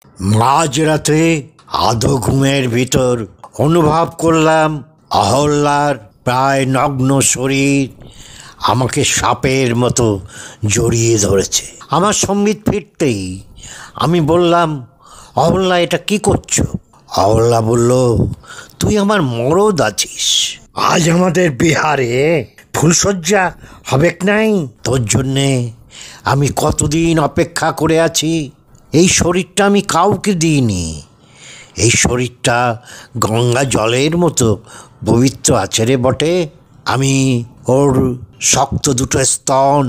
মাঝরাতে আধো ঘুমের ভিতর অনুভব করলাম অহল্যার প্রায় নগ্ন শরীর আমাকে সাপের মতো জড়িয়ে ধরেছে। আমার সম্বিত ফিরতেই আমি বললাম, অহল্যা, এটা কি করছো? অহল্যা বলল, তুই আমার মরদ আছিস। আজ আমাদের বিহারে ফুলশয্যা হবে নাই, তোর জন্যে আমি কতদিন অপেক্ষা করে আছি। এই শরীরটা আমি কাউকে দিইনি। এই শরীরটা গঙ্গা জলের মতো পবিত্র আছে রে বটে। আমি ওর শক্ত দুটো স্তন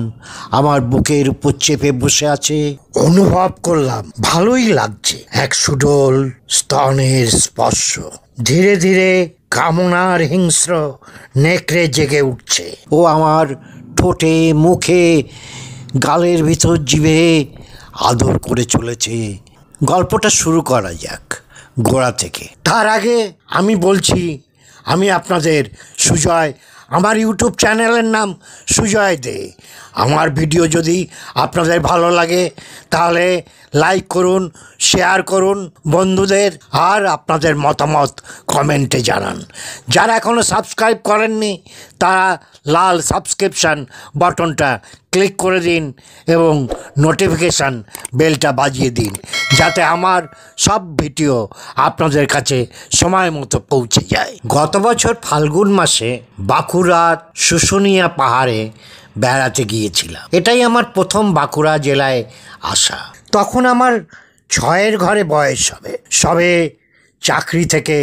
আমার বুকের উপর চেপে বসে আছে। অনুভব করলাম ভালোই লাগছে এক সুডোল স্তনের স্পর্শ। ধীরে ধীরে কামনার হিংস্র নেকড়ে জেগে উঠছে। ও আমার ঠোঁটে, মুখে, গালের ভিতর জিভে আদর করে চলেছে। গল্পটা শুরু করা যাক গোড়া থেকে। তার আগে আমি বলছি, আমি আপনাদের সুজয়। আমার ইউটিউব চ্যানেলের নাম সুজয় দে। আমার ভিডিও যদি আপনাদের ভালো লাগে তাহলে লাইক করুন, শেয়ার করুন বন্ধুদের, আর আপনাদের মতামত কমেন্টে জানান। যারা এখনও সাবস্ক্রাইব করেননি তারা লাল সাবস্ক্রিপশান বাটনটা ক্লিক করে দিন এবং নোটিফিকেশান বেলটা বাজিয়ে দিন, যাতে আমার সব ভিডিও আপনাদের কাছে সময় মতো পৌঁছে যায়। গত বছর ফাল্গুন মাসে বাঁকুড়ার শুশুনিয়া পাহাড়ে বেড়াতে গিয়েছিলাম। এটাই আমার প্রথম বাঁকুড়া জেলায় আসা। তখন আমার 6 ঘরে বয়স হবে। সবে চাকরি থেকে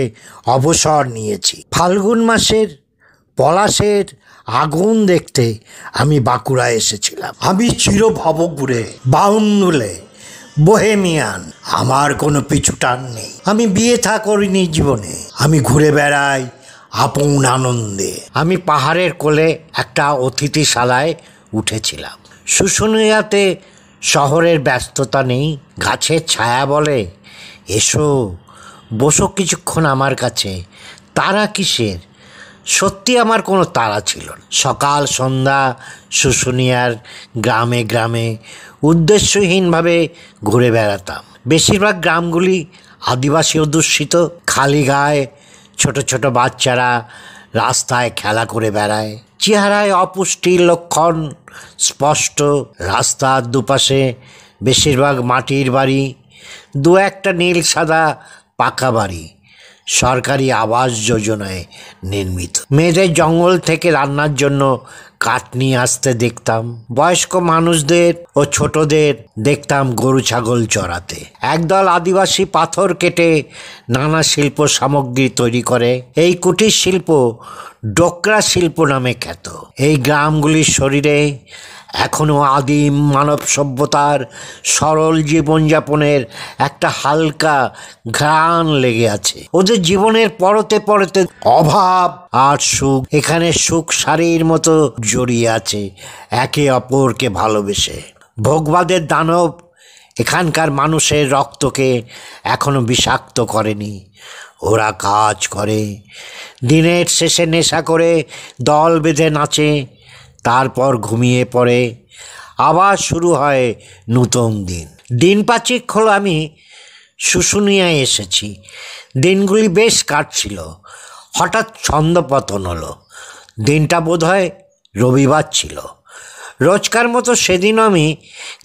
অবসর নিয়েছি। ফাল্গুন মাসের পলাশের আগুন দেখতে আমি বাঁকুড়া এসেছিলাম। আমি চিরভবঘুরে, বাউন্ডুলে, বোহেমিয়ান। আমার কোনো পিছুটান নেই। আমি বিয়ে থা করিনি জীবনে। আমি ঘুরে বেড়াই আপন আনন্দে। আমি পাহাড়ের কোলে একটা অতিথিশালায় উঠেছিলাম। শুশুনিয়াতে শহরের ব্যস্ততা নেই। গাছের ছায়া বলে, এসো বসো কিছুক্ষণ আমার কাছে। তারা কিসের? সত্যি আমার কোনো তাড়া ছিল না। সকাল সন্ধ্যা শুশুনিয়ার গ্রামে গ্রামে উদ্দেশ্যহীনভাবে ঘুরে বেড়াতাম। বেশিরভাগ গ্রামগুলি আদিবাসী অধ্যুষিত। খালি গায়ে ছোট ছোট বাচ্চারা রাস্তায় খেলা করে বেড়ায়। চেহারায় অপুষ্টির লক্ষণ স্পষ্ট। রাস্তার দুপাশে বেশিরভাগ মাটির বাড়ি, দু একটা নীল সাদা পাকা বাড়ি সরকারি আবাস যোজনায় নির্মিত। মেয়েদের জঙ্গল থেকে রান্নার জন্য কাঠ নিয়ে আসতে দেখতাম। বয়স্ক মানুষদের ও ছোটদের দেখতাম গরু ছাগল চড়াতে। একদল আদিবাসী পাথর কেটে নানা শিল্প সামগ্রী তৈরি করে। এই কুটির শিল্প ডোকরা শিল্প নামে খ্যাত। এই গ্রামগুলির শরীরে এখনও আদিম মানব সভ্যতার সরল জীবনযাপনের একটা হালকা ঘ্রাণ লেগে আছে। ওদের জীবনের পরতে পরতে অভাব আর সুখ। এখানে সুখ সারির মতো জড়িয়ে আছে একে অপরকে ভালোবেসে। ভোগবাদের দানব এখানকার মানুষের রক্তকে এখনো বিষাক্ত করেনি। ওরা কাজ করে, দিনের শেষে নেশা করে দল বেঁধে নাচে, তারপর ঘুমিয়ে পড়ে। আবার শুরু হয় নতুন দিন। দিন 5 হলো আমি শুশুনিয়ায় এসেছি। দিনগুলি বেশ কাটছিল। হঠাৎ ছন্দপতন হলো। দিনটা বোধহয় রবিবার ছিল। রোজকার মতো সেদিনও আমি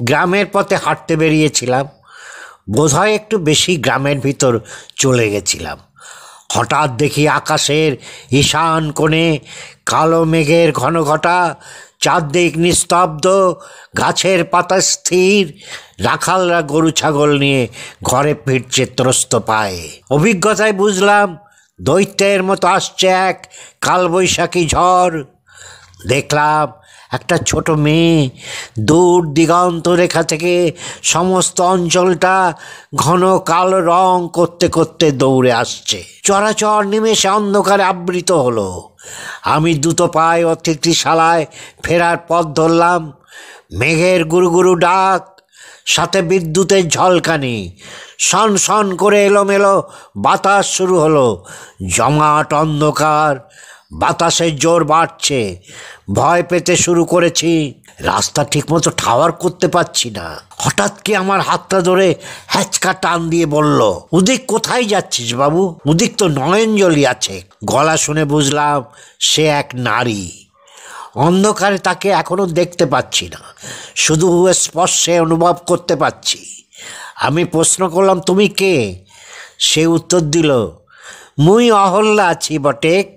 গ্রামের পথে হাঁটতে বেরিয়েছিলাম। বোধহয় একটু বেশি গ্রামের ভিতর চলে গেছিলাম। হঠাৎ দেখি আকাশের ঈশান কোণে কালো মেঘের ঘনঘটা, চারদিক নিস্তব্ধ, গাছের পাতা স্থির। রাখালরা গরু ছাগল নিয়ে ঘরে ফিরছে ত্রস্ত পায়ে। অভিজ্ঞতায় বুঝলাম দৈত্যের মতো আসছে এক কালবৈশাখী ঝড়। দেখলাম একটা ছোট মেয়ে দূর দিগন্ত রেখা থেকে সমস্ত অঞ্চলটা ঘন কালো রং করতে করতে দৌড়ে আসছে। চরাচর নিমেষে অন্ধকারে আবৃত হলো। আমি দ্রুত পায়ে অতিথিশালায় ফেরার পথ ধরলাম। মেঘের গুরুগুরু ডাক, সাথে বিদ্যুতের ঝলকানি। সন সন করে এলোমেলো বাতাস শুরু হলো। জমাট অন্ধকার, বাতাসের জোর বাড়ছে, ভয় পেতে শুরু করেছি। রাস্তা ঠিকমতো ঠাওয়ার করতে পারছি না। হঠাৎ কি আমার হাতটা ধরে হ্যাচকা টান দিয়ে বলল, উদিক কোথায় যাচ্ছিস বাবু? উদিক তো নয়নজলি আছে। গলা শুনে বুঝলাম সে এক নারী। অন্ধকারে তাকে এখনো দেখতে পাচ্ছি না, শুধু স্পর্শে অনুভব করতে পাচ্ছি। আমি প্রশ্ন করলাম, তুমি কে? সে উত্তর দিল, মুই অহল্যা আছি বটেক,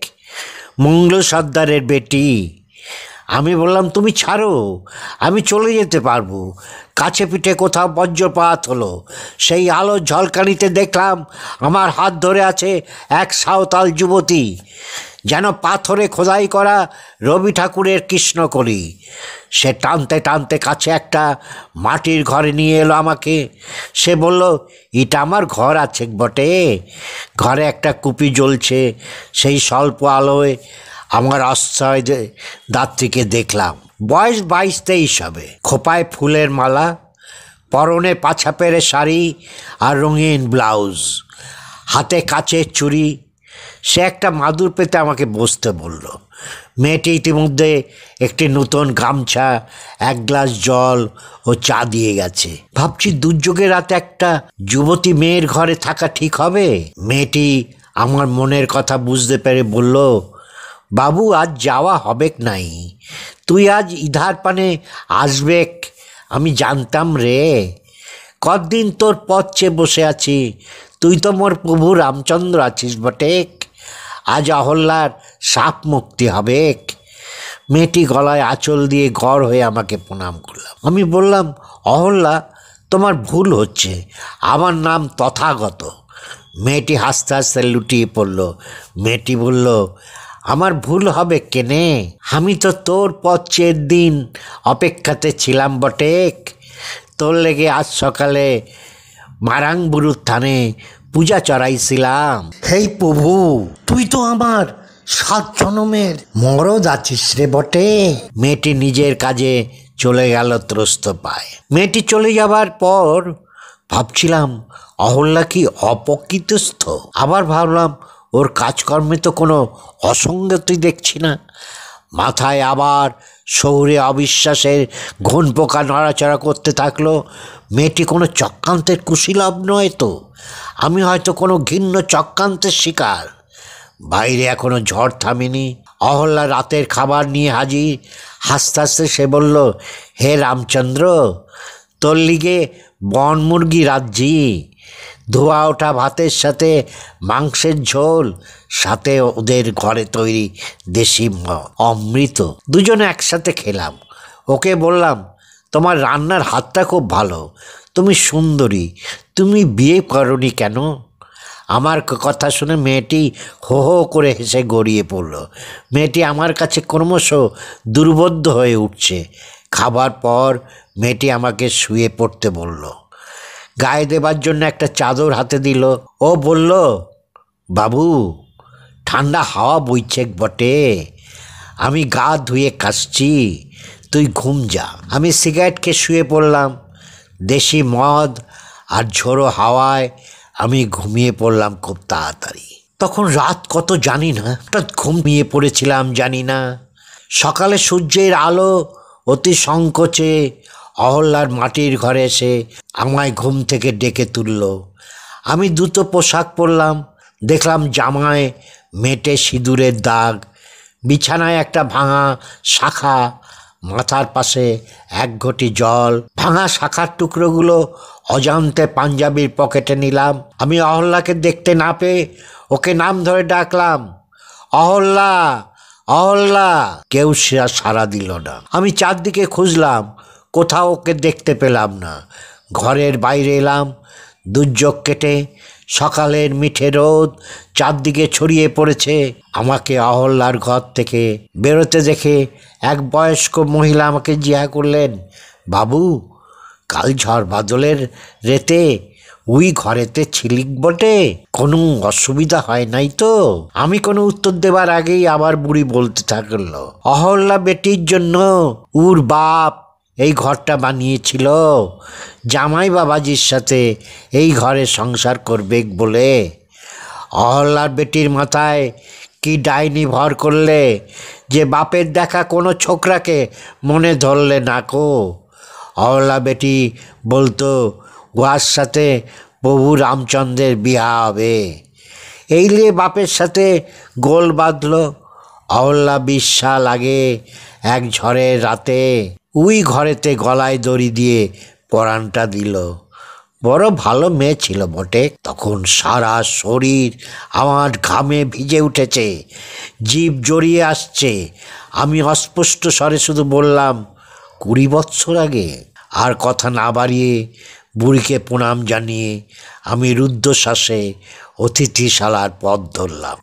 মঙ্গল সর্দারের বেটি। আমি বললাম, তুমি ছাড়ো, আমি চলে যেতে পারবো। কাছে পিঠে কোথাও বজ্রপাত হলো। সেই আলো ঝলকানিতে দেখলাম আমার হাত ধরে আছে এক সাঁওতাল যুবতী, যেন পাথরে খোদাই করা রবি ঠাকুরের কৃষ্ণকলি। সে টানতে টানতে কাছে একটা মাটির ঘরে নিয়ে এলো আমাকে। সে বলল, এটা আমার ঘর আছে বটে। ঘরে একটা কুপি জ্বলছে। সেই স্বল্প আলোয় আমার আশ্রয় দাত্রীকে দেখলাম। বয়স 22-23 হবে। খোপায় ফুলের মালা, পরনে পাছা পেরে শাড়ি আর রঙিন ব্লাউজ, হাতে কাচের চুড়ি। সে একটা মাদুর পেতে আমাকে বসতে বলল। মেয়েটি ইতিমধ্যে একটি নতুন গামছা, এক গ্লাস জল ও চা দিয়ে গেছে। ভাবছি, দুর্যোগের রাতে একটা যুবতী মেয়ের ঘরে থাকা ঠিক হবে? মেয়েটি আমার মনের কথা বুঝতে পেরে বলল, বাবু আজ যাওয়া হবেক নাই, তুই আজ ইধার পানে আসবেক আমি জানতাম রে। কতদিন তোর পথ চেয়ে বসে আছি, তুই তো মোর প্রভু রামচন্দ্র আছিস বটেক। আজ অহল্যার সাপ মুক্তি হবেক। মেয়েটি গলায় আঁচল দিয়ে গড় হয়ে আমাকে প্রণাম করলাম। আমি বললাম, অহল্যা, তোমার ভুল হচ্ছে, আমার নাম তথাগত। মেয়েটি হাসতে হাসতে লুটিয়ে পড়ল। মেয়েটি বলল, আমার ভুল হবে কেনে? আমি তো তোর পথ চেয়ে দিন অপেক্ষাতে ছিলাম বটেক। তোর লেগে আজ সকালে মারাংবুরুর থানে পূজা চড়াইছিলাম। হেই প্রভু, তুই তো আমার 7 জনমের মরদ আছিস রে বটে। মেয়েটি নিজের কাজে চলে গেল ত্রস্ত পায়। মেয়েটি চলে যাবার পর ভাবছিলাম, অহল্যা কি অপ্রকৃতস্থ? আবার ভাবলাম, ওর কাজকর্মে তো কোনো অসঙ্গতি দেখছি না। মাথায় আবার শহুরে অবিশ্বাসের ঘুণ পোকা নড়াচড়া করতে থাকলো। মেয়েটি কোনো চক্রান্তের কুশীলব নয় তো? আমি হয়তো কোনো ঘৃণ্য চক্রান্তের শিকার। বাইরে এখনো ঝড় থামেনি। অহল্যা রাতের খাবার নিয়ে হাজির। হাসতে হাসতে সে বলল, হে রামচন্দ্র, তোর লিগে বন মুরগি রাজ্যি, ধোয়া ওঠা ভাতের সাথে মাংসের ঝোল, সাথে ওদের ঘরে তৈরি দেশি অমৃত। দুজনে একসাথে খেলাম। ওকে বললাম, তোমার রান্নার হাতটা খুব ভালো, তুমি সুন্দরী, তুমি বিয়ে করনি কেন? আমার কথা শুনে মেয়েটি হো হো করে হেসে গড়িয়ে পড়ল। মেয়েটি আমার কাছে ক্রমশ দুর্বোধ্য হয়ে উঠছে। খাবার পর মেয়েটি আমাকে শুয়ে পড়তে বলল। গায়ে দেবার জন্য একটা চাদর হাতে দিল। ও বলল, বাবু, ঠান্ডা হাওয়া বইছে বটে, আমি গা ধুয়ে কাশছি, তুই ঘুম যা। আমি সিগারেট খেয়ে শুয়ে পড়লাম। দেশি মদ আর ঝোড়ো হাওয়ায় আমি ঘুমিয়ে পড়লাম খুব তাড়াতাড়ি। তখন রাত কত জানি না, হঠাৎ ঘুমিয়ে পড়েছিলাম জানি না। সকালে সূর্যের আলো অতি সংকোচে অহল্যার মাটির ঘরে এসে আমায় ঘুম থেকে ডেকে তুলল। আমি দ্রুত পোশাক পরলাম। দেখলাম জামায় মেটে সিঁদুরের দাগ, বিছানায় একটা ভাঙা শাখা, মাথার পাশে এক ঘটি জল। ভাঙা শাখার টুকরোগুলো অজান্তে পাঞ্জাবির পকেটে নিলাম। আমি অহল্যাকে দেখতে না পেয়ে ওকে নাম ধরে ডাকলাম, অহল্যা, অহল্যা। কেউ সাড়া দিল না। আমি চারদিকে খুঁজলাম, কোথাও ওকে দেখতে পেলাম না। ঘরের বাইরে এলাম। দুর্যোগ কেটে সকালের মিঠে রোদ চারদিকে ছড়িয়ে পড়েছে। আমাকে অহল্যার ঘর থেকে বেরোতে দেখে এক বয়স্ক মহিলা আমাকে জিজ্ঞাসা করলেন, বাবু, কাল ঝড় বাদলের রেতে ওই ঘরেতে ছিলিক বটে, কোনো অসুবিধা হয় নাই তো? আমি কোনো উত্তর দেবার আগেই আবার বুড়ি বলতে থাকলো, অহল্যা বেটির জন্য ওর বাপ এই ঘরটা বানিয়েছিল, জামাই বাবাজির সাথে এই ঘরে সংসার করবে বলে। অহল্যার বেটির মাথায় কি ডাইনি ভর করলে যে বাপের দেখা কোনো ছোকরাকে মনে ধরলে না কো? অহল্যা বেটি বলতো গুহার সাথে প্রভু রামচন্দ্রের বিয়া হবে। এই নিয়ে বাপের সাথে গোল বাঁধল। অহল্যা বিশ্বাস আগে এক ঝড়ের রাতে উই ঘরেতে গলায় দড়ি দিয়ে পরাণটা দিল। বড় ভালো মেয়ে ছিল বটে। তখন সারা শরীর আমার ঘামে ভিজে উঠেছে, জিভ জড়িয়ে আসছে। আমি অস্পষ্ট স্বরে শুধু বললাম, 20 বৎসর আগে। আর কথা না বাড়িয়ে বুড়িকে প্রণাম জানিয়ে আমি রুদ্ধশ্বাসে অতিথিশালার পথ ধরলাম।